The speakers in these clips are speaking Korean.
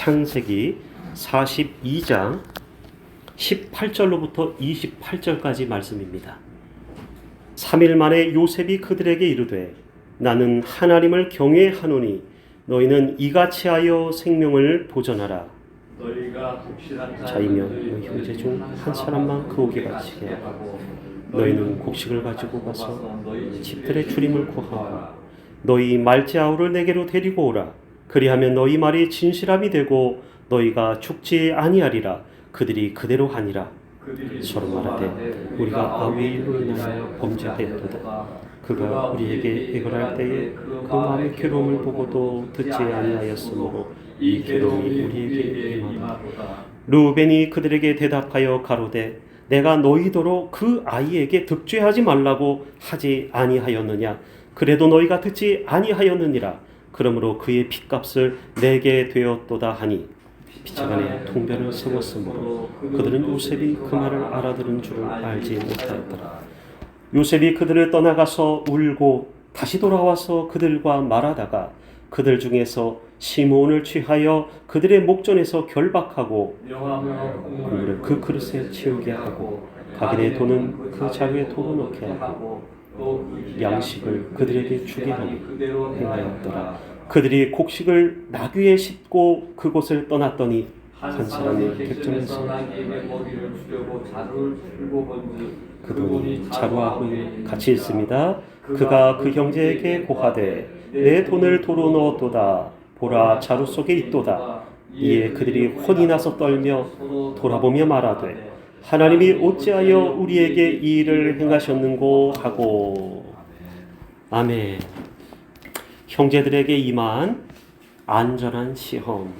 창세기 42장 18절로부터 28절까지 말씀입니다. 3일 만에 요셉이 그들에게 이르되 나는 하나님을 경외하노니 너희는 이같이 하여 생명을 보전하라. 너희가 독실한 자이며 너희 형제 중 한 사람만 그 옥에 갇히게 하고 너희는 곡식을 가지고 가서 집들의 주림을 구하고 너희 말지아우를 내게로 데리고 오라. 그리하면 너희 말이 진실함이 되고 너희가 죽지 아니하리라. 그들이 그대로 하니라. 서로 말하되 우리가 아우의 일로 인하여 범죄하였도다. 그가 우리에게 애걸할 때에 그 마음의 괴로움을 보고도 듣지 아니하였으므로 이 괴로움이 우리에게 임하도다. 르우벤이 그들에게 대답하여 가로되 내가 너희더러 그 아이에게 득죄하지 말라고 하지 아니하였느냐. 그래도 너희가 듣지 아니하였느니라. 그러므로 그의 핏값을 내게 되었도다 하니 피차간에 통변을 세웠으므로 그들은 요셉이 그 말을 알아들은 줄을 알지 못하였더라. 요셉이 그들을 떠나가서 울고 다시 돌아와서 그들과 말하다가 그들 중에서 시므온을 취하여 그들의 목전에서 결박하고 국물을 그 그릇에 채우게 하고 각인의 돈은 그 자루에 도로 넣게 하고 양식을 그들에게 주게 하니 행하였더라. 그들이 곡식을 나귀에 싣고 그곳을 떠났더니 한 사람이 객정에서 그 돈이 자루하고 같이 있습니다. 그가 그 형제에게 고하되 내 돈을 도로 넣었도다. 보라 자루 속에 있도다. 이에 그들이 혼이 나서 떨며 돌아보며 말하되 하나님이 어찌하여 우리에게 이 일을 행하셨는고 하고. 아멘. 형제들에게 임한 안전한 시험.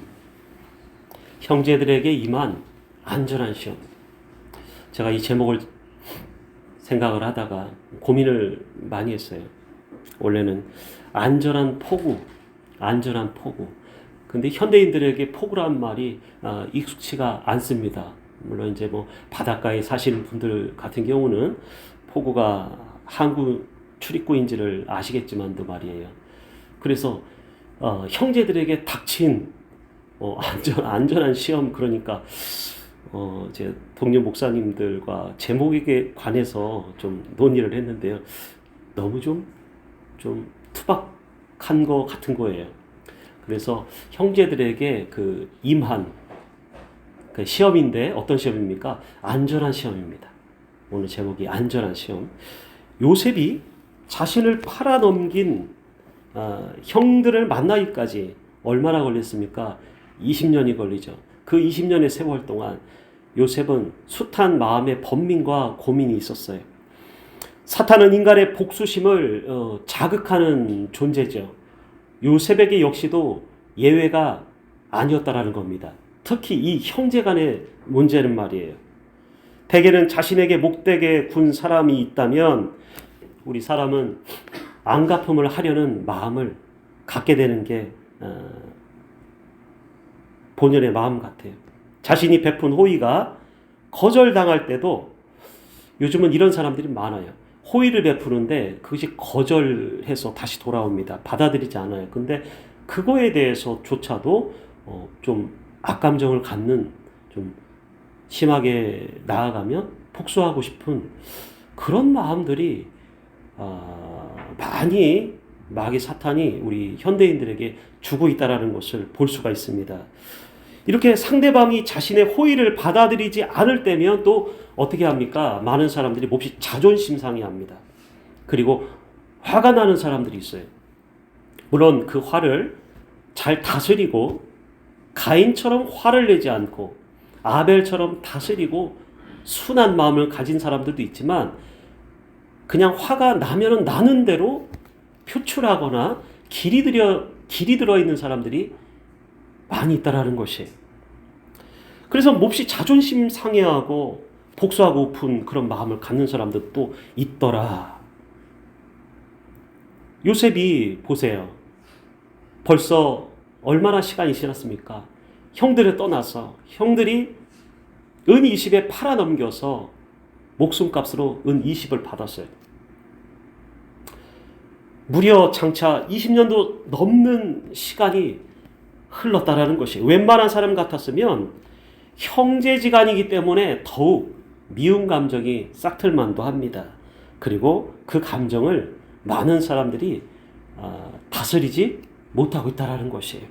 형제들에게 임한 안전한 시험. 제가 이 제목을 생각을 하다가 고민을 많이 했어요. 원래는 안전한 폭우, 안전한 폭우. 근데 현대인들에게 폭우란 말이 익숙치가 않습니다. 물론 이제 뭐 바닷가에 사시는 분들 같은 경우는 폭우가 항구 출입구인지를 아시겠지만도 말이에요. 그래서 형제들에게 닥친 안전한 시험, 그러니까 제 동료 목사님들과 제목에 관해서 좀 논의를 했는데요. 너무 좀 투박한 거 같은 거예요. 그래서 형제들에게 그 임한 그 시험인데 어떤 시험입니까? 안전한 시험입니다. 오늘 제목이 안전한 시험. 요셉이 자신을 팔아넘긴 형들을 만나기까지 얼마나 걸렸습니까? 20년이 걸리죠. 그 20년의 세월 동안 요셉은 숱한 마음의 번민과 고민이 있었어요. 사탄은 인간의 복수심을 자극하는 존재죠. 요셉에게 역시도 예외가 아니었다라는 겁니다. 특히 이 형제 간의 문제는 말이에요. 대개는 자신에게 목되게 군 사람이 있다면 우리 사람은 안갚음을 하려는 마음을 갖게 되는 게 본연의 마음 같아요. 자신이 베푼 호의가 거절당할 때도 요즘은 이런 사람들이 많아요. 호의를 베푸는데 그것이 거절해서 다시 돌아옵니다. 받아들이지 않아요. 근데 그거에 대해서조차도 좀 악감정을 갖는, 좀 심하게 나아가면 복수하고 싶은 그런 마음들이 많이 마귀 사탄이 우리 현대인들에게 주고 있다는 것을 볼 수가 있습니다. 이렇게 상대방이 자신의 호의를 받아들이지 않을 때면 또 어떻게 합니까? 많은 사람들이 몹시 자존심 상해합니다. 그리고 화가 나는 사람들이 있어요. 물론 그 화를 잘 다스리고 가인처럼 화를 내지 않고 아벨처럼 다스리고 순한 마음을 가진 사람들도 있지만 그냥 화가 나면은 나는 대로 표출하거나 길이 들어 있는 사람들이 많이 있다라는 것이에요. 그래서 몹시 자존심 상해하고 복수하고픈 그런 마음을 갖는 사람들도 있더라. 요셉이 보세요. 벌써 얼마나 시간이 지났습니까? 형들을 떠나서 형들이 은 20에 팔아넘겨서 목숨값으로 은 20을 받았어요. 무려 장차 20년도 넘는 시간이 흘렀다라는 것이, 웬만한 사람 같았으면 형제지간이기 때문에 더욱 미운 감정이 싹틀만도 합니다. 그리고 그 감정을 많은 사람들이 다스리지 못하고 있다는 것이에요.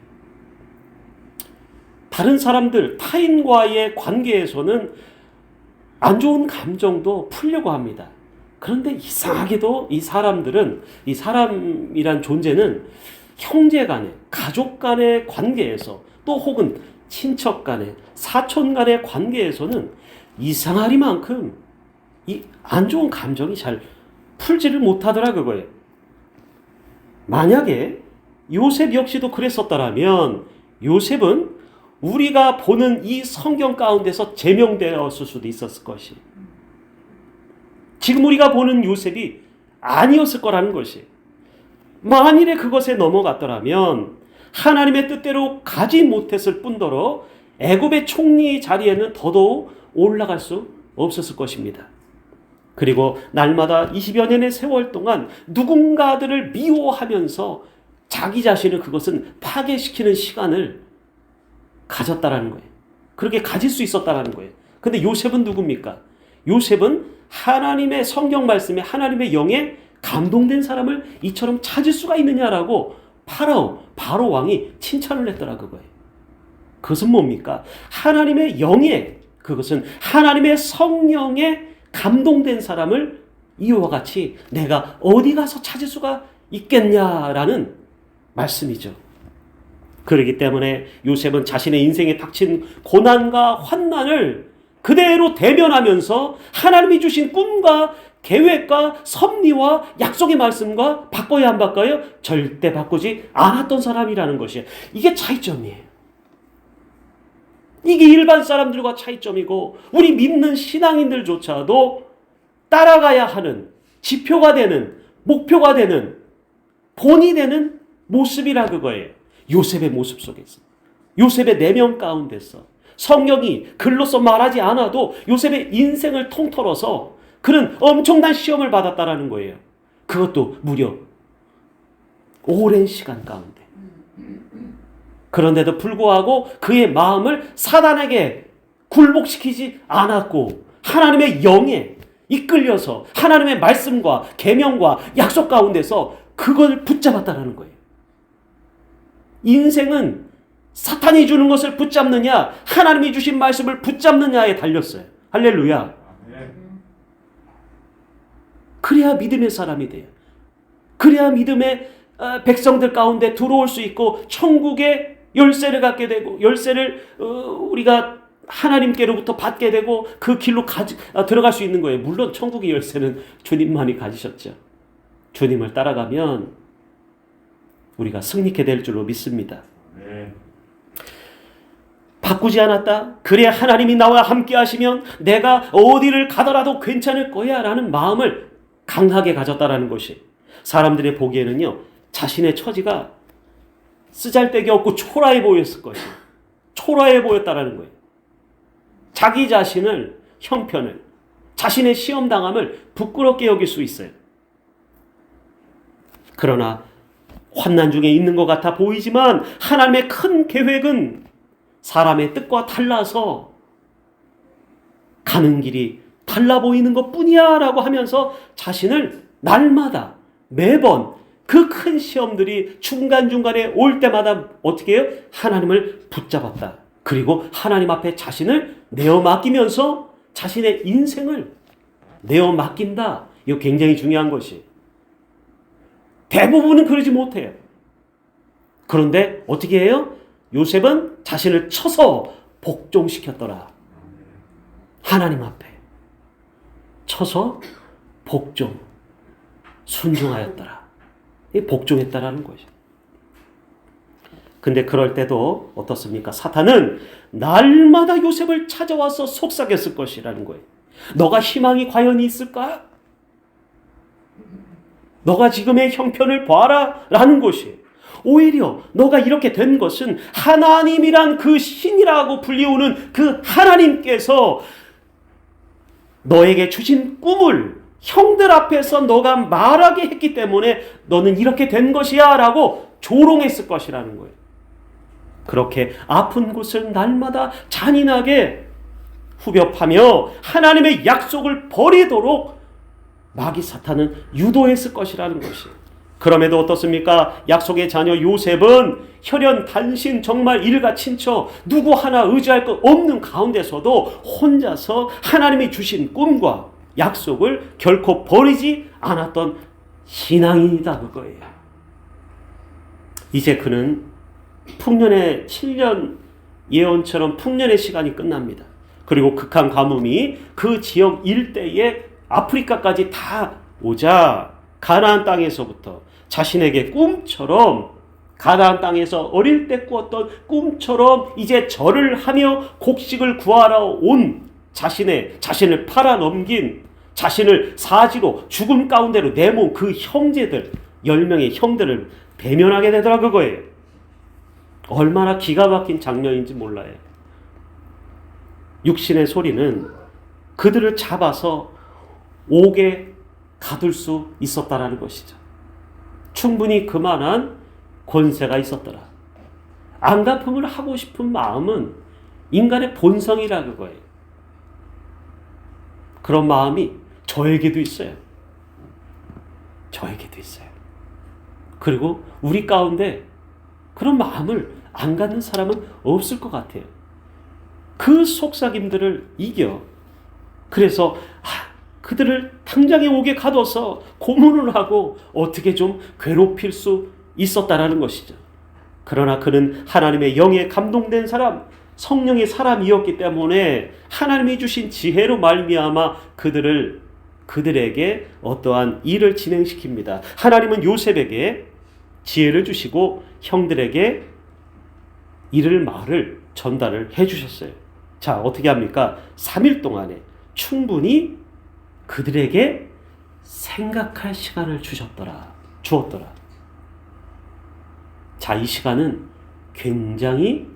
다른 사람들, 타인과의 관계에서는 안 좋은 감정도 풀려고 합니다. 그런데 이상하게도 이 사람들은, 이 사람이란 존재는 형제 간의, 가족 간의 관계에서, 또 혹은 친척 간의, 사촌 간의 관계에서는 이상하리만큼 이 안 좋은 감정이 잘 풀지를 못하더라 그거예요. 만약에 요셉 역시도 그랬었다면 요셉은 우리가 보는 이 성경 가운데서 제명되었을 수도 있었을 것이, 지금 우리가 보는 요셉이 아니었을 거라는 것이, 만일에 그것에 넘어갔더라면 하나님의 뜻대로 가지 못했을 뿐더러 애굽의 총리 자리에는 더더욱 올라갈 수 없었을 것입니다. 그리고 날마다 20여 년의 세월 동안 누군가들을 미워하면서 자기 자신을 그것은 파괴시키는 시간을 가졌다라는 거예요. 그렇게 가질 수 있었다라는 거예요. 근데 요셉은 누굽니까? 요셉은 하나님의 성경 말씀에, 하나님의 영에 감동된 사람을 이처럼 찾을 수가 있느냐라고 바로 왕이 칭찬을 했더라 그거예요. 그것은 뭡니까? 하나님의 영에, 그것은 하나님의 성령에 감동된 사람을 이와 같이 내가 어디 가서 찾을 수가 있겠냐라는 말씀이죠. 그렇기 때문에 요셉은 자신의 인생에 닥친 고난과 환난을 그대로 대면하면서 하나님이 주신 꿈과 계획과 섭리와 약속의 말씀과 바꿔야 안 바꿔요? 절대 바꾸지 않았던 사람이라는 것이에요. 이게 차이점이에요. 이게 일반 사람들과 차이점이고, 우리 믿는 신앙인들조차도 따라가야 하는 지표가 되는, 목표가 되는, 본이 되는 모습이라 그거예요. 요셉의 모습 속에서, 요셉의 내면 가운데서, 성경이 글로써 말하지 않아도 요셉의 인생을 통틀어서 그는 엄청난 시험을 받았다라는 거예요. 그것도 무려 오랜 시간 가운데. 그런데도 불구하고 그의 마음을 사단에게 굴복시키지 않았고 하나님의 영에 이끌려서 하나님의 말씀과 계명과 약속 가운데서 그걸 붙잡았다는 거예요. 인생은 사탄이 주는 것을 붙잡느냐, 하나님이 주신 말씀을 붙잡느냐에 달렸어요. 할렐루야. 그래야 믿음의 사람이 돼요. 그래야 믿음의 백성들 가운데 들어올 수 있고 천국의 열쇠를 갖게 되고, 열쇠를 우리가 하나님께로부터 받게 되고 그 길로 들어갈 수 있는 거예요. 물론 천국의 열쇠는 주님만이 가지셨죠. 주님을 따라가면 우리가 승리케 될 줄로 믿습니다. 바꾸지 않았다? 그래 하나님이 나와 함께 하시면 내가 어디를 가더라도 괜찮을 거야 라는 마음을 강하게 가졌다라는 것이, 사람들의 보기에는요 자신의 처지가 쓰잘데기 없고 초라해 보였을 것이에요. 초라해 보였다라는 거예요. 자기 자신을, 형편을, 자신의 시험당함을 부끄럽게 여길 수 있어요. 그러나 환난 중에 있는 것 같아 보이지만 하나님의 큰 계획은 사람의 뜻과 달라서 가는 길이 달라 보이는 것 뿐이야 라고 하면서 자신을 날마다, 매번 그 큰 시험들이 중간중간에 올 때마다 어떻게 해요? 하나님을 붙잡았다. 그리고 하나님 앞에 자신을 내어 맡기면서 자신의 인생을 내어 맡긴다. 이거 굉장히 중요한 것이, 대부분은 그러지 못해요. 그런데 어떻게 해요? 요셉은 자신을 쳐서 복종시켰더라. 하나님 앞에 쳐서 복종, 순종하였더라. 복종했다라는 것이죠. 근데 그럴 때도 어떻습니까? 사탄은 날마다 요셉을 찾아와서 속삭였을 것이라는 거예요. 너가 희망이 과연 있을까? 너가 지금의 형편을 봐라 라는 것이에요. 오히려 너가 이렇게 된 것은 하나님이란 그 신이라고 불리우는 그 하나님께서 너에게 주신 꿈을 형들 앞에서 너가 말하게 했기 때문에 너는 이렇게 된 것이야 라고 조롱했을 것이라는 거예요. 그렇게 아픈 곳을 날마다 잔인하게 후벼파며 하나님의 약속을 버리도록 마귀 사탄은 유도했을 것이라는 것이. 그럼에도 어떻습니까? 약속의 자녀 요셉은 혈연 단신 정말 일가친처 누구 하나 의지할 것 없는 가운데서도 혼자서 하나님이 주신 꿈과 약속을 결코 버리지 않았던 신앙인이다 그거예요. 이제 그는 풍년의 7년 예언처럼 풍년의 시간이 끝납니다. 그리고 극한 가뭄이 그 지역 일대에 아프리카까지 다 오자 가나안 땅에서부터 자신에게 꿈처럼 가나안 땅에서 어릴 때 꾸었던 꿈처럼 이제 절을 하며 곡식을 구하러 온 자신을 팔아넘긴 자신을 사지로 죽음 가운데로 내모은 그 형제들 10명의 형들을 대면하게 되더라 그거예요. 얼마나 기가 막힌 장면인지 몰라요. 육신의 소리는 그들을 잡아서 옥에 가둘 수 있었다라는 것이죠. 충분히 그만한 권세가 있었더라. 안갚음을 하고 싶은 마음은 인간의 본성이라 그거예요. 그런 마음이 저에게도 있어요. 저에게도 있어요. 그리고 우리 가운데 그런 마음을 안 갖는 사람은 없을 것 같아요. 그 속삭임들을 이겨. 그래서 그들을 당장에 옥에 가둬서 고문을 하고 어떻게 좀 괴롭힐 수 있었다라는 것이죠. 그러나 그는 하나님의 영에 감동된 사람, 성령의 사람이었기 때문에 하나님이 주신 지혜로 말미암아 그들에게 어떠한 일을 진행시킵니다. 하나님은 요셉에게 지혜를 주시고 형들에게 이를 말을 전달을 해주셨어요. 자, 어떻게 합니까? 3일 동안에 충분히 그들에게 생각할 시간을 주었더라. 자, 이 시간은 굉장히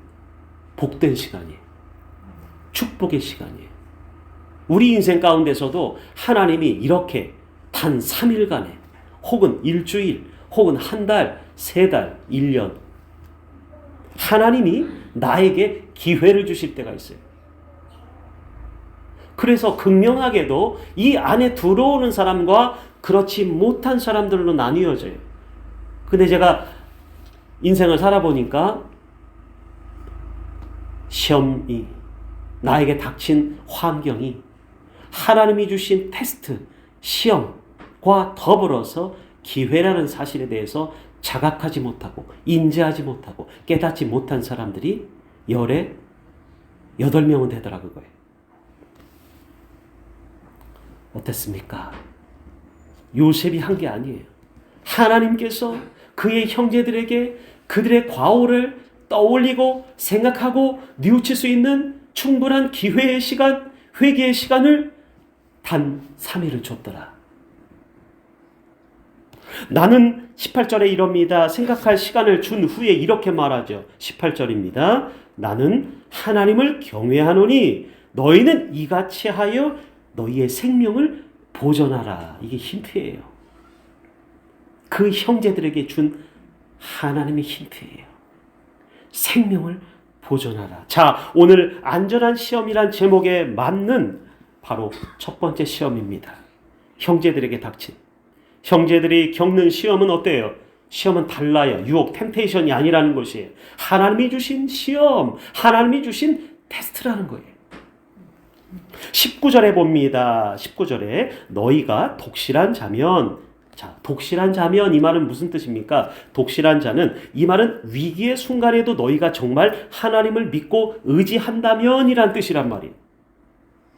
복된 시간이에요. 축복의 시간이에요. 우리 인생 가운데서도 하나님이 이렇게 단 3일간에 혹은 일주일 혹은 한 달, 3달, 1년 하나님이 나에게 기회를 주실 때가 있어요. 그래서 극명하게도 이 안에 들어오는 사람과 그렇지 못한 사람들로 나뉘어져요. 근데 제가 인생을 살아보니까 시험이 나에게 닥친 환경이 하나님이 주신 테스트, 시험과 더불어서 기회라는 사실에 대해서 자각하지 못하고 인지하지 못하고 깨닫지 못한 사람들이 열에 8명은 되더라 그거예요. 어땠습니까? 요셉이 한 게 아니에요. 하나님께서 그의 형제들에게 그들의 과오를 떠올리고 생각하고 뉘우칠 수 있는 충분한 기회의 시간, 회개의 시간을 단 3일을 줬더라. 나는 18절에 이럽니다. 생각할 시간을 준 후에 이렇게 말하죠. 18절입니다. 나는 하나님을 경외하노니 너희는 이같이 하여 너희의 생명을 보존하라. 이게 힌트예요. 그 형제들에게 준 하나님의 힌트예요. 생명을 보존하라. 자, 오늘 안전한 시험이란 제목에 맞는 바로 첫 번째 시험입니다. 형제들에게 닥친. 형제들이 겪는 시험은 어때요? 시험은 달라요. 유혹, 템테이션이 아니라는 것이에요. 하나님이 주신 시험, 하나님이 주신 테스트라는 거예요. 19절에 봅니다. 19절에 너희가 독실한 자면, 자, 독실한 자면 이 말은 무슨 뜻입니까? 독실한 자는 이 말은 위기의 순간에도 너희가 정말 하나님을 믿고 의지한다면 이란 뜻이란 말이에요.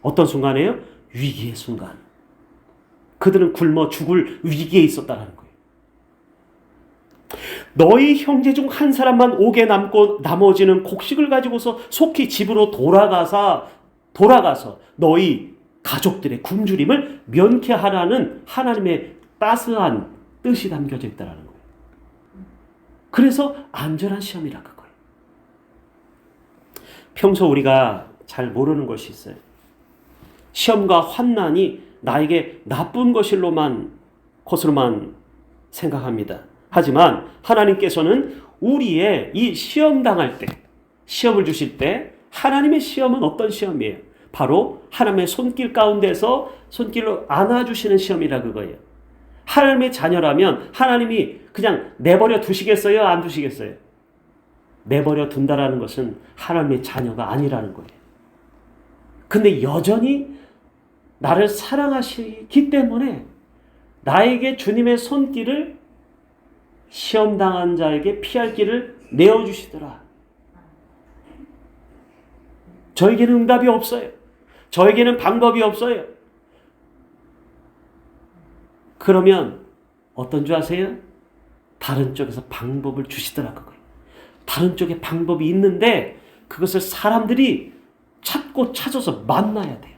어떤 순간이에요? 위기의 순간. 그들은 굶어 죽을 위기에 있었다는 거예요. 너희 형제 중 한 사람만 옥에 남고 나머지는 곡식을 가지고서 속히 집으로 돌아가서 너희 가족들의 굶주림을 면케하라는 하나님의 따스한 뜻이 담겨져 있다는 거예요. 그래서 안전한 시험이라 그거예요. 평소 우리가 잘 모르는 것이 있어요. 시험과 환난이 나에게 나쁜 것으로만 생각합니다. 하지만 하나님께서는 우리의 이 시험 당할 때 시험을 주실 때 하나님의 시험은 어떤 시험이에요? 바로 하나님의 손길 가운데서 손길로 안아주시는 시험이라 그거예요. 하나님의 자녀라면 하나님이 그냥 내버려 두시겠어요? 안 두시겠어요? 내버려 둔다라는 것은 하나님의 자녀가 아니라는 거예요. 근데 여전히 나를 사랑하시기 때문에 나에게 주님의 손길을 시험당한 자에게 피할 길을 내어주시더라. 저에게는 응답이 없어요. 저에게는 방법이 없어요. 그러면 어떤 줄 아세요? 다른 쪽에서 방법을 주시더라 그거예요. 다른 쪽에 방법이 있는데 그것을 사람들이 찾고 찾아서 만나야 돼요.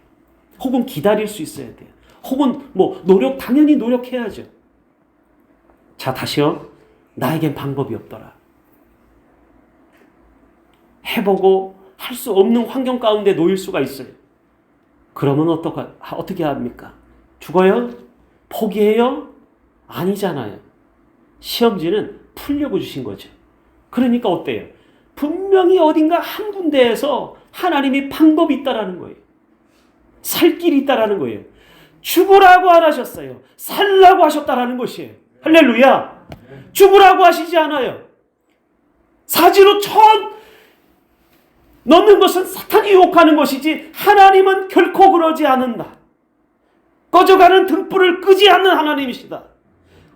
혹은 기다릴 수 있어야 돼요. 혹은 당연히 노력해야죠. 자, 다시요. 나에겐 방법이 없더라. 해보고 할 수 없는 환경 가운데 놓일 수가 있어요. 그러면 어떻게 합니까? 죽어요? 포기해요? 아니잖아요. 시험지는 풀려고 주신 거죠. 그러니까 어때요? 분명히 어딘가 한 군데에서 하나님이 방법이 있다라는 거예요. 살 길이 있다라는 거예요. 죽으라고 안 하셨어요. 살라고 하셨다라는 것이에요. 할렐루야. 죽으라고 하시지 않아요. 사지로 넣는 것은 사탄이 유혹하는 것이지 하나님은 결코 그러지 않는다. 꺼져가는 등불을 끄지 않는 하나님이시다.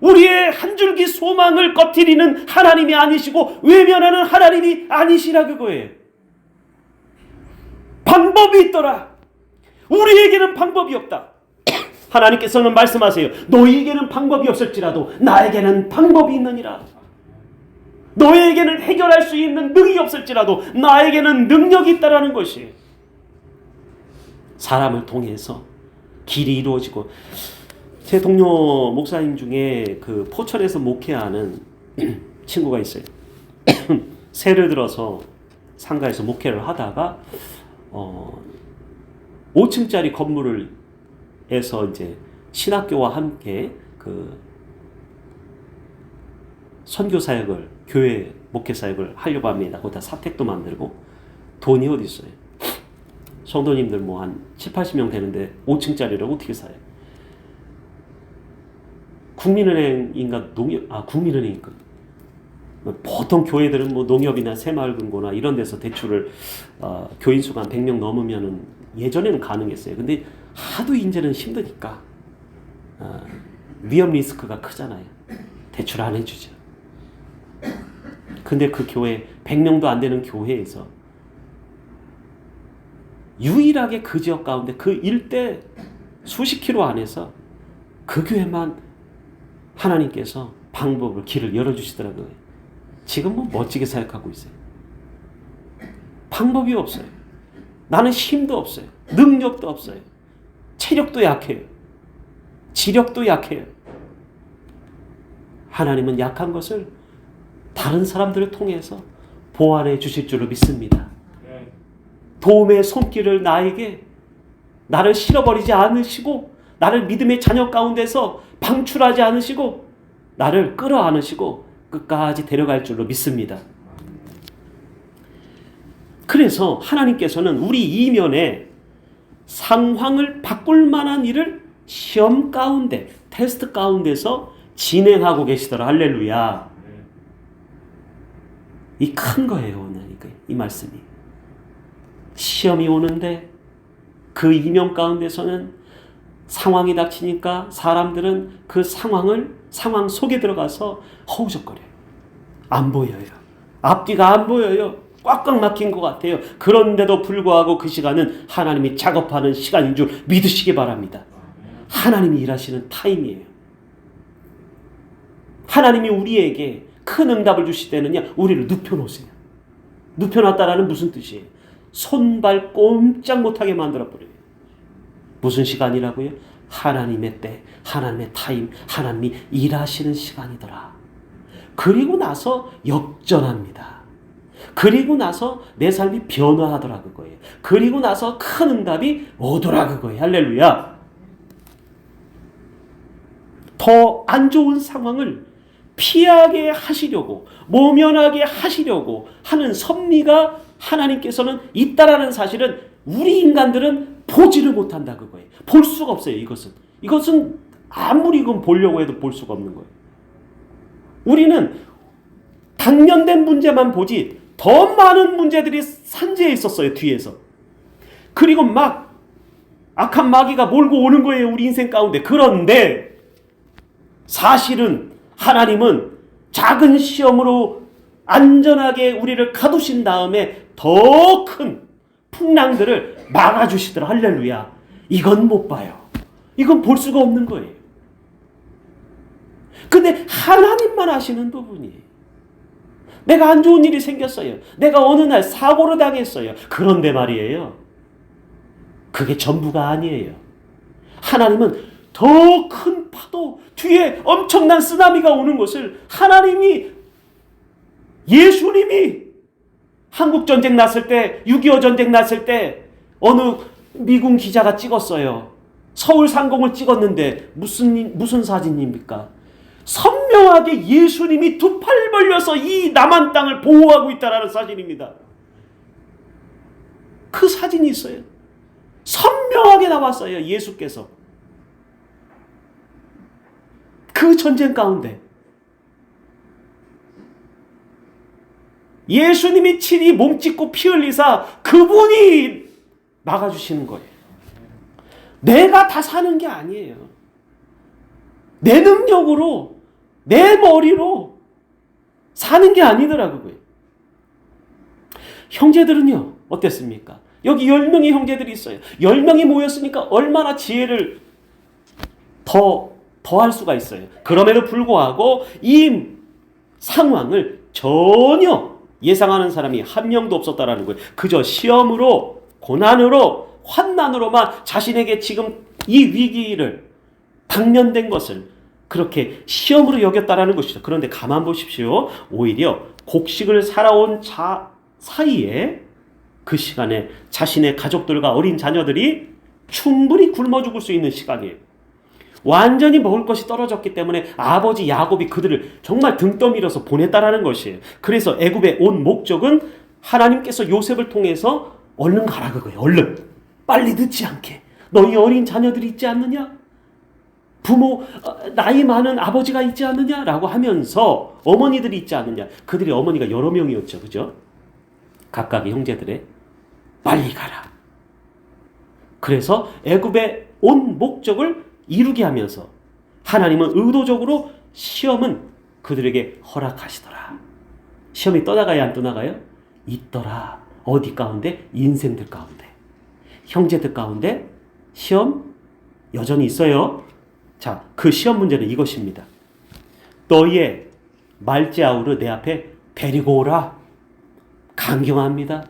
우리의 한 줄기 소망을 꺼트리는 하나님이 아니시고 외면하는 하나님이 아니시라 그거예요. 방법이 있더라. 우리에게는 방법이 없다. 하나님께서는 말씀하세요. 너희에게는 방법이 없을지라도 나에게는 방법이 있느니라. 너희에게는 해결할 수 있는 능이 없을지라도 나에게는 능력이 있다라는 것이에요. 사람을 통해서 길이 이루어지고, 제 동료 목사님 중에 그 포천에서 목회하는 친구가 있어요. 새를 들어서 상가에서 목회를 하다가 5층짜리 건물에서 이제 신학교와 함께 그 선교 사역을, 교회 목회 사역을 하려고 합니다. 거기다 사택도 만들고. 돈이 어디 있어요? 성도님들 한 7, 80명 되는데 5층짜리를 어떻게 사요? 국민은행인가 국민은행인가. 보통 교회들은 농협이나 새마을금고나 이런 데서 대출을 교인 수가 한 100명 넘으면은 예전에는 가능했어요. 근데 하도 이제는 힘드니까 위험 리스크가 크잖아요. 대출 안 해주죠. 근데 그 교회 100명도 안 되는 교회에서 유일하게 그 지역 가운데 그 일대 수십 킬로 안에서 그 교회만 하나님께서 방법을, 길을 열어주시더라고요. 지금 멋지게 사역하고 있어요. 방법이 없어요. 나는 힘도 없어요. 능력도 없어요. 체력도 약해요. 지력도 약해요. 하나님은 약한 것을 다른 사람들을 통해서 보완해 주실 줄로 믿습니다. 도움의 손길을 나를 실어버리지 않으시고, 나를 믿음의 자녀 가운데서 방출하지 않으시고, 나를 끌어안으시고 끝까지 데려갈 줄로 믿습니다. 그래서 하나님께서는 우리 이면에 상황을 바꿀 만한 일을 시험 가운데, 테스트 가운데서 진행하고 계시더라. 할렐루야. 이 큰 거예요, 오늘 이 말씀이. 시험이 오는데 그 이면 가운데서는 상황이 닥치니까 사람들은 그 상황 속에 들어가서 허우적거려요. 안 보여요. 앞뒤가 안 보여요. 꽉꽉 막힌 것 같아요. 그런데도 불구하고 그 시간은 하나님이 작업하는 시간인 줄 믿으시기 바랍니다. 하나님이 일하시는 타임이에요. 하나님이 우리에게 큰 응답을 주실 때는요, 우리를 눕혀놓으세요. 눕혀놨다라는 무슨 뜻이에요? 손발 꼼짝 못하게 만들어버려요. 무슨 시간이라고요? 하나님의 때, 하나님의 타임, 하나님이 일하시는 시간이더라. 그리고 나서 역전합니다. 그리고 나서 내 삶이 변화하더라 그거예요. 그리고 나서 큰 응답이 오더라 그거예요. 할렐루야. 더 안 좋은 상황을 피하게 하시려고, 모면하게 하시려고 하는 섭리가 하나님께서는 있다라는 사실은 우리 인간들은 보지를 못한다 그거예요. 볼 수가 없어요. 이것은 아무리 이건 보려고 해도 볼 수가 없는 거예요. 우리는 당면된 문제만 보지 더 많은 문제들이 산재해 있었어요. 뒤에서. 그리고 막 악한 마귀가 몰고 오는 거예요. 우리 인생 가운데. 그런데 사실은 하나님은 작은 시험으로 안전하게 우리를 가두신 다음에 더 큰 풍랑들을 막아주시더라. 할렐루야. 이건 못 봐요. 이건 볼 수가 없는 거예요. 근데 하나님만 아시는 부분이에요. 내가 안 좋은 일이 생겼어요. 내가 어느 날 사고를 당했어요. 그런데 말이에요. 그게 전부가 아니에요. 하나님은 더 큰 파도, 뒤에 엄청난 쓰나미가 오는 것을 하나님이, 예수님이 한국전쟁 났을 때, 6.25 전쟁 났을 때 어느 미군 기자가 찍었어요. 서울 상공을 찍었는데 무슨 사진입니까? 선명하게 예수님이 두 팔 벌려서 이 남한 땅을 보호하고 있다는 사진입니다. 그 사진이 있어요. 선명하게 나왔어요. 예수께서. 그 전쟁 가운데 예수님이 친히 몸짓고 피 흘리사 그분이 막아주시는 거예요. 내가 다 사는 게 아니에요. 내 능력으로, 내 머리로 사는 게 아니더라고요. 형제들은요, 어땠습니까? 여기 10명의 형제들이 있어요. 10명이 모였으니까 얼마나 지혜를 더할 수가 있어요. 그럼에도 불구하고 이 상황을 전혀 예상하는 사람이 한 명도 없었다라는 거예요. 그저 시험으로, 고난으로, 환난으로만 자신에게 지금 이 위기를 당면된 것을 그렇게 시험으로 여겼다라는 것이죠. 그런데 가만 보십시오. 오히려 곡식을 살아온 사이에 그 시간에 자신의 가족들과 어린 자녀들이 충분히 굶어 죽을 수 있는 시간이에요. 완전히 먹을 것이 떨어졌기 때문에 아버지 야곱이 그들을 정말 등 떠밀어서 보냈다라는 것이에요. 그래서 애굽에 온 목적은 하나님께서 요셉을 통해서 얼른 가라 그거예요. 얼른. 빨리 늦지 않게. 너희 어린 자녀들이 있지 않느냐? 부모, 나이 많은 아버지가 있지 않느냐? 라고 하면서 어머니들이 있지 않느냐? 그들의 어머니가 여러 명이었죠. 그죠? 각각의 형제들의 빨리 가라. 그래서 애굽에 온 목적을 이루게 하면서 하나님은 의도적으로 시험은 그들에게 허락하시더라. 시험이 떠나가야 안 떠나가요? 있더라. 어디 가운데? 인생들 가운데. 형제들 가운데 시험 여전히 있어요. 자, 그 시험 문제는 이것입니다. 너희의 말제아우를 내 앞에 데리고 오라. 강경합니다.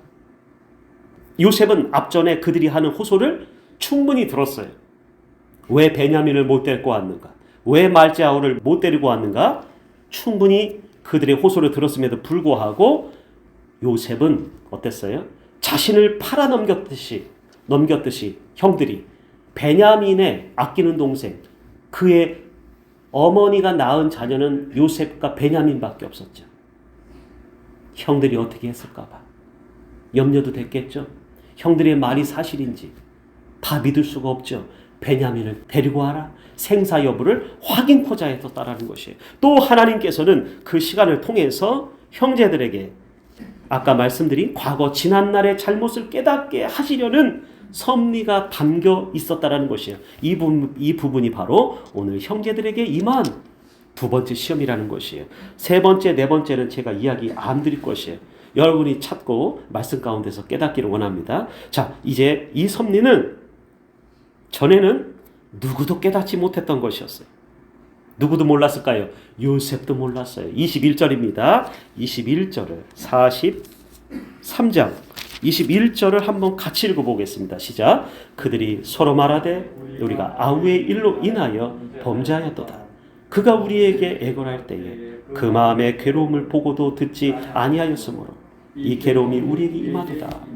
요셉은 앞전에 그들이 하는 호소를 충분히 들었어요. 왜 베냐민을 못 데리고 왔는가? 왜 말제아우를 못 데리고 왔는가? 충분히 그들의 호소를 들었음에도 불구하고 요셉은 어땠어요? 자신을 팔아 넘겼듯이 형들이 베냐민의 아끼는 동생, 그의 어머니가 낳은 자녀는 요셉과 베냐민밖에 없었죠. 형들이 어떻게 했을까 봐 염려도 됐겠죠. 형들의 말이 사실인지 다 믿을 수가 없죠. 베냐민을 데리고 와라. 생사 여부를 확인코자 했었다라는 것이에요. 또 하나님께서는 그 시간을 통해서 형제들에게 아까 말씀드린 과거 지난날의 잘못을 깨닫게 하시려는 섭리가 담겨 있었다라는 것이에요. 이 부분이 바로 오늘 형제들에게 임한 두 번째 시험이라는 것이에요. 세 번째, 네 번째는 제가 이야기 안 드릴 것이에요. 여러분이 찾고 말씀 가운데서 깨닫기를 원합니다. 자, 이제 이 섭리는 전에는 누구도 깨닫지 못했던 것이었어요. 누구도 몰랐을까요? 요셉도 몰랐어요. 21절입니다. 21절을 43장 21절을 한번 같이 읽어보겠습니다. 시작. 그들이 서로 말하되 우리가 아우의 일로 인하여 범죄하였도다. 그가 우리에게 애걸할 때에 그 마음의 괴로움을 보고도 듣지 아니하였으므로 이 괴로움이 우리에게 임하도다.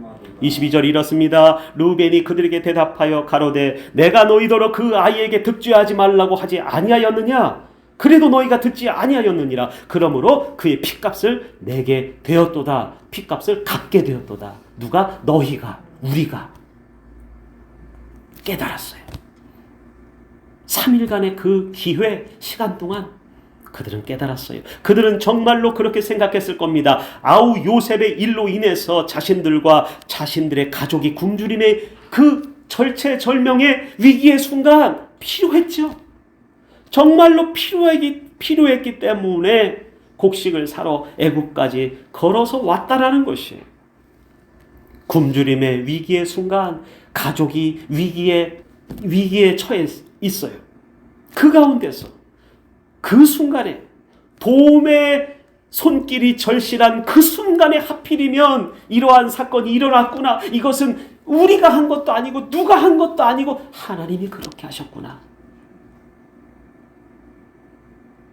22절 이렇습니다. 루벤이 그들에게 대답하여 가로되 내가 너희더러 그 아이에게 득죄하지 말라고 하지 아니하였느냐? 그래도 너희가 듣지 아니하였느니라. 그러므로 그의 핏값을 내게 되었도다. 핏값을 갚게 되었도다. 누가? 너희가, 우리가 깨달았어요. 3일간의 그 기회 시간 동안 그들은 깨달았어요. 그들은 정말로 그렇게 생각했을 겁니다. 아우 요셉의 일로 인해서 자신들과 자신들의 가족이 굶주림의 그 절체절명의 위기의 순간 필요했죠. 정말로 필요했기 때문에 곡식을 사러 애굽까지 걸어서 왔다라는 것이에요. 굶주림의 위기의 순간 가족이 위기에 처해 있어요. 그 가운데서 그 순간에 도움의 손길이 절실한 그 순간에 하필이면 이러한 사건이 일어났구나. 이것은 우리가 한 것도 아니고 누가 한 것도 아니고 하나님이 그렇게 하셨구나.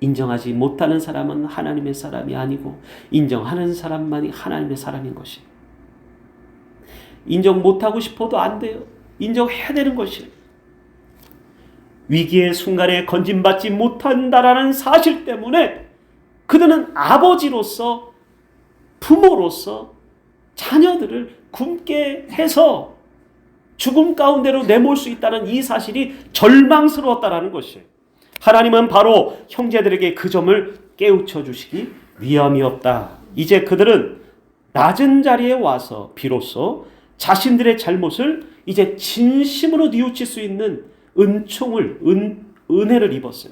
인정하지 못하는 사람은 하나님의 사람이 아니고 인정하는 사람만이 하나님의 사람인 것이. 인정 못하고 싶어도 안 돼요. 인정해야 되는 것이. 위기의 순간에 건진받지 못한다라는 사실 때문에 그들은 아버지로서 부모로서 자녀들을 굶게 해서 죽음 가운데로 내몰 수 있다는 이 사실이 절망스러웠다라는 것이에요. 하나님은 바로 형제들에게 그 점을 깨우쳐 주시기 위함이었다. 이제 그들은 낮은 자리에 와서 비로소 자신들의 잘못을 이제 진심으로 뉘우칠 수 있는 은혜를 입었어요.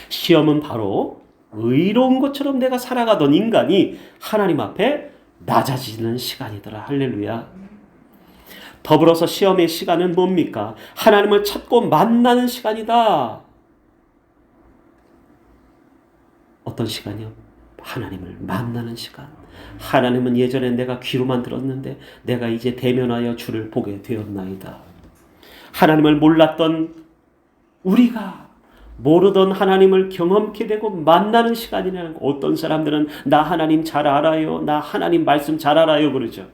시험은 바로 의로운 것처럼 내가 살아가던 인간이 하나님 앞에 낮아지는 시간이더라. 할렐루야. 더불어서 시험의 시간은 뭡니까? 하나님을 찾고 만나는 시간이다. 어떤 시간이요? 하나님을 만나는 시간. 하나님은 예전에 내가 귀로만 들었는데 내가 이제 대면하여 주를 보게 되었나이다. 하나님을 몰랐던 우리가 모르던 하나님을 경험케 되고 만나는 시간이라는 거. 어떤 사람들은 나 하나님 잘 알아요. 나 하나님 말씀 잘 알아요. 그러죠.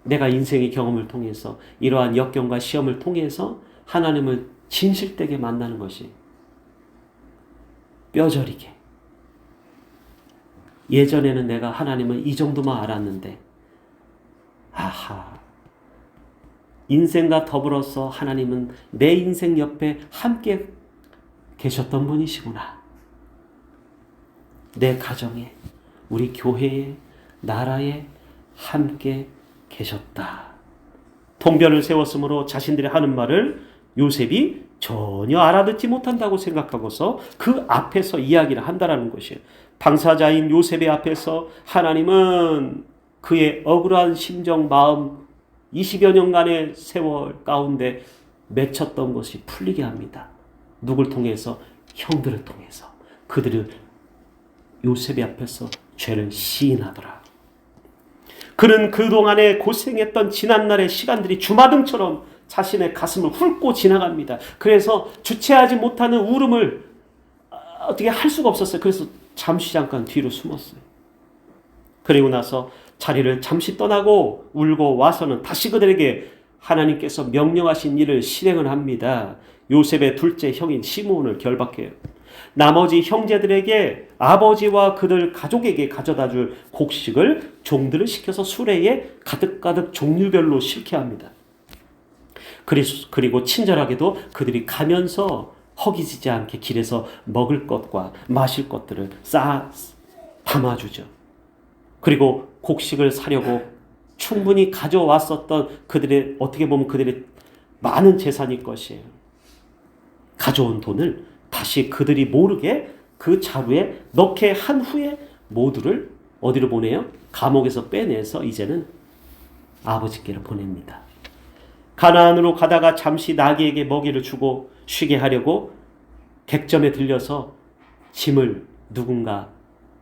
내가 인생의 경험을 통해서 이러한 역경과 시험을 통해서 하나님을 진실되게 만나는 것이 뼈저리게. 예전에는 내가 하나님을 이 정도만 알았는데 아하, 인생과 더불어서 하나님은 내 인생 옆에 함께 계셨던 분이시구나. 내 가정에, 우리 교회에, 나라에 함께 계셨다. 통변을 세웠으므로 자신들이 하는 말을 요셉이 전혀 알아듣지 못한다고 생각하고서 그 앞에서 이야기를 한다라는 것이에요. 당사자인 요셉의 앞에서 하나님은 그의 억울한 심정, 마음 20여 년간의 세월 가운데 맺혔던 것이 풀리게 합니다. 누굴 통해서? 형들을 통해서. 그들을 요셉의 앞에서 죄를 시인하더라. 그는 그동안에 고생했던 지난날의 시간들이 주마등처럼 자신의 가슴을 훑고 지나갑니다. 그래서 주체하지 못하는 울음을 어떻게 할 수가 없었어요. 그래서 잠시 잠깐 뒤로 숨었어요. 그리고 나서 자리를 잠시 떠나고 울고 와서는 다시 그들에게 하나님께서 명령하신 일을 실행을 합니다. 요셉의 둘째 형인 시므온을 결박해요. 나머지 형제들에게 아버지와 그들 가족에게 가져다 줄 곡식을 종들을 시켜서 수레에 가득가득 종류별로 싣게 합니다. 그리고 친절하게도 그들이 가면서 허기지지 않게 길에서 먹을 것과 마실 것들을 담아주죠. 그리고 곡식을 사려고 충분히 가져왔었던 그들의, 어떻게 보면 그들의 많은 재산일 것이에요. 가져온 돈을 다시 그들이 모르게 그 자루에 넣게 한 후에 모두를 어디로 보내요? 감옥에서 빼내서 이제는 아버지께로 보냅니다. 가나안으로 가다가 잠시 나귀에게 먹이를 주고 쉬게 하려고 객점에 들려서 짐을 누군가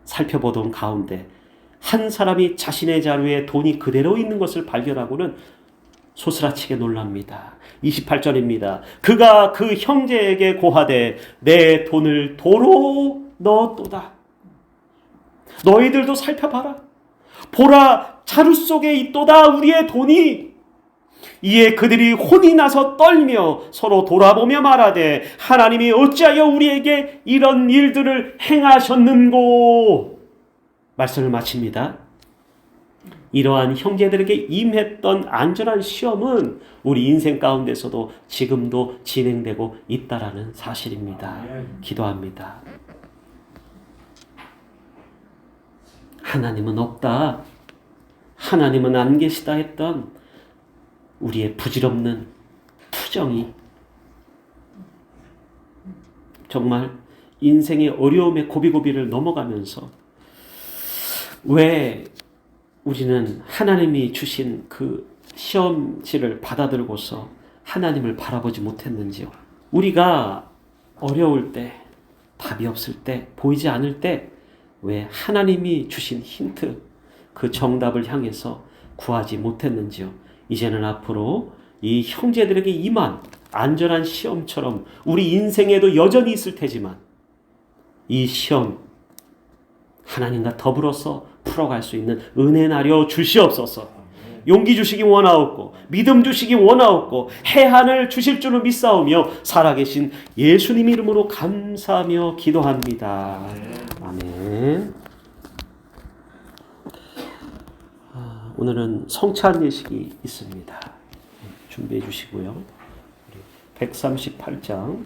살펴보던 가운데 한 사람이 자신의 자루에 돈이 그대로 있는 것을 발견하고는 소스라치게 놀랍니다. 28절입니다. 그가 그 형제에게 고하되 내 돈을 도로 넣었도다. 너희들도 살펴봐라. 보라, 자루 속에 있도다 우리의 돈이. 이에 그들이 혼이 나서 떨며 서로 돌아보며 말하되 하나님이 어찌하여 우리에게 이런 일들을 행하셨는고. 말씀을 마칩니다. 이러한 형제들에게 임했던 안전한 시험은 우리 인생 가운데서도 지금도 진행되고 있다라는 사실입니다. 기도합니다. 하나님은 없다, 하나님은 안 계시다 했던 우리의 부질없는 투정이 정말 인생의 어려움의 고비고비를 넘어가면서 왜 우리는 하나님이 주신 그 시험지를 받아들고서 하나님을 바라보지 못했는지요? 우리가 어려울 때, 답이 없을 때, 보이지 않을 때 왜 하나님이 주신 힌트, 그 정답을 향해서 구하지 못했는지요? 이제는 앞으로 이 형제들에게 임한 안전한 시험처럼 우리 인생에도 여전히 있을 테지만 이 시험 하나님과 더불어서 풀어갈 수 있는 은혜 나려 주시옵소서. 용기 주시기 원하옵고 믿음 주시기 원하옵고 해안을 주실 줄을 믿사오며 살아계신 예수님 이름으로 감사하며 기도합니다. 아멘. 오늘은 성찬 예식이 있습니다. 준비해 주시고요. 138장